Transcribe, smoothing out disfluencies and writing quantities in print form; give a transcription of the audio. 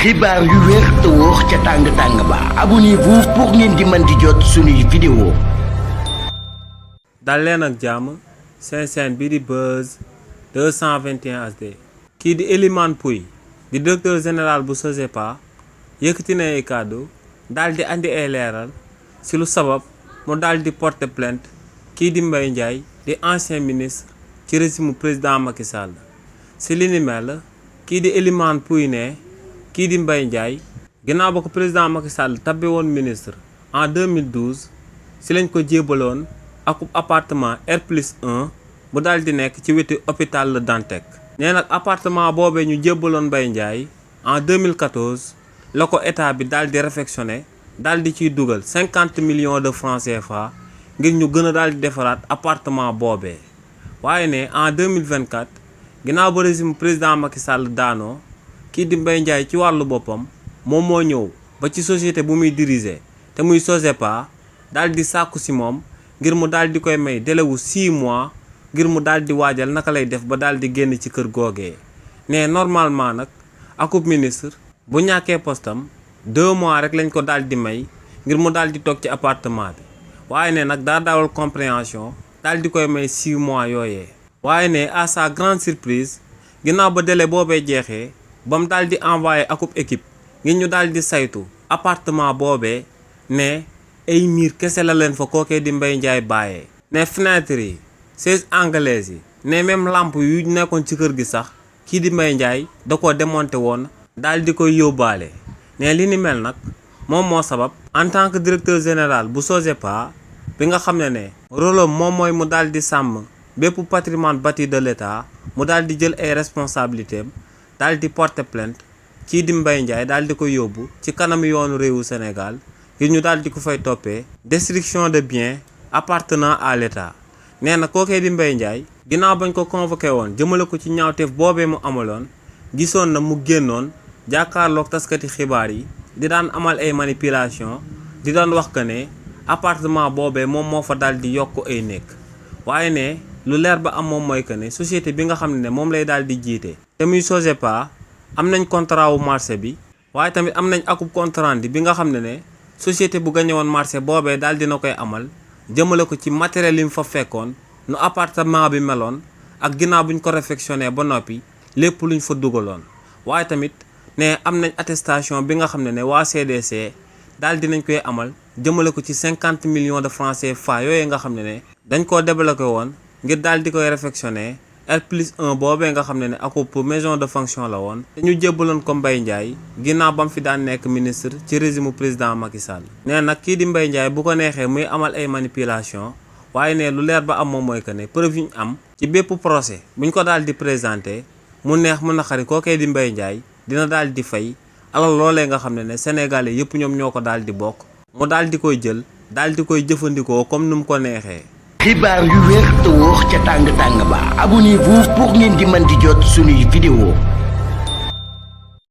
xibaar yu wér te wóor ca tàng ba abonnez-vous pour ngeen di mën di jot suñuy vidéo. dal leen ak jàmm seen chaîne bi di Buzz 221 HD. kii di Elimane Pouye di directeur général bu SOGEPA yëkkati na ay kàddu daal di andi ay leeral ci lu sabab mu daal di porter plainte kii di Mbaye Ndiaye di ancien ministre ci régime président Macky Sall. ci li ni mel kii di Elimane Pouye ne kii di Mbaye Ndiaye ginnaaw ba ko président Macky Sall tabbe woon ministre en 2012 ci lañ ko jébaloon ak appartement R+1 bu daal di nekk ci wetu hôpital Le Dantec. nee nag appartement boobee ñu jébbaloon Mbaye Ndiaye en 2014 la ko état bi daal di réfectionné daal di ciy dugal 50 millions de francs CFA ngir ñu gën a daal di defaraat appartement boobee. waaye ne en 2024 ginnaaw ba régime président Macky Sall daanoo kii di Mbaye Ndiaye ci wàllu boppam moom moo ñëw ba ci société bu muy diriger te muy SOGEPA daal di sàkku si moom ngir mu daal di koy may délai wu 6 mois ngir mu daal di waajal naka lay def ba daal di génn ci kër googee. ne normalement nag akub ministre bu ñàkkee postam 2 mois rek lañ ko daal di may ngir mu daal di toog ci appartement bi waaye ne nag daa daawal compréhension daal di koy may 6 mois yooyee. waaye ne à sa grande surprise ginnaaw ba délai boobee jeexee ba mu daal di envoyé akub équipe ngir ñu daal di saytu appartement boobee ne ay miir kese la leen fa kookee di Mbaye Ndiaye bàyyee. ne fenêtre yi chaise anglaise yi ne même lampe yu nekkoon ci kër gi sax kii di Mbaye Ndiaye da ko démonté woon daal di koy yóbbaale. ne li ni mel nag moom moo sabab en tant que directeur général bu SOGEPA bi nga xam ne rôle am moom mooy mu daal di sàmm bépp patrimoine bâti de l'État mu daal di jël ay responsabilités am daal di porter plainte kii di Mbaye Ndiaye daal di ko yóbbu ci kanam yoonu réewu Sénégal ngir ñu daal di ko fay toppee destruction de biens appartenant à l'État. nee na kookee di Mbaye Ndiaye ginnaaw bañ ko convoqué woon jëmale ko ci ñaawteef boobee mu amaloon gisoon na mu génnoon jàkkaarloog taskati xibaar yi di daan amal ay manipulation di doon wax que ne appartement boobee moom moo fa daal di yokk ay nekk. waaye ne lu leer ba am moom mooy que ne société bi nga xam ne moom lay daal di jiite te muy SOGEPA am nañ contrat wu marché bi waaye tamit am nañ akub compte rendu bi nga xam ne société bu gañe woon marché boobee daal dina koy amal jëmale ko ci matériel yi mu fa fekkoon nu appartement bi meloon ak ginnaaw buñ ko réfectionné ba noppi lépp luñ fa dugaloon. waaye tamit ne am nañ attestation bi nga xam ne waa CDC daal dinañ koy amal jëmale ko ci 50 millions de francs CFA yooyu nga xam ne dañ koo débloqué woon ngir daal di koy réfectionné R+1 boobee nga xam ne akub maison de fonction la woon te ñu jébbaloon ko Mbaye Ndiaye ginnaaw ba mu fi daan nekk ministre ci régime président Macky Sall. nee nag kii di Mbaye Ndiaye bu ko neexee muy amal ay manipulation waaye ne lu leer ba am moom mooy que ne preuve yi ñu am ci bépp procès buñ ko daal di présenté mu neex mu naqari kookee di Mbaye Ndiaye dina daal di fay alal loolee nga xam ne sénégalais yëpp ñoom ñoo ko daal di bokk mu daal di koy jël daal di koy jëfandikoo comme nu mu ko neexee. xibaar yu wér te wóor ca tàng ba abonnez-vous pour ngeen di mën di jot suñuy vidéo.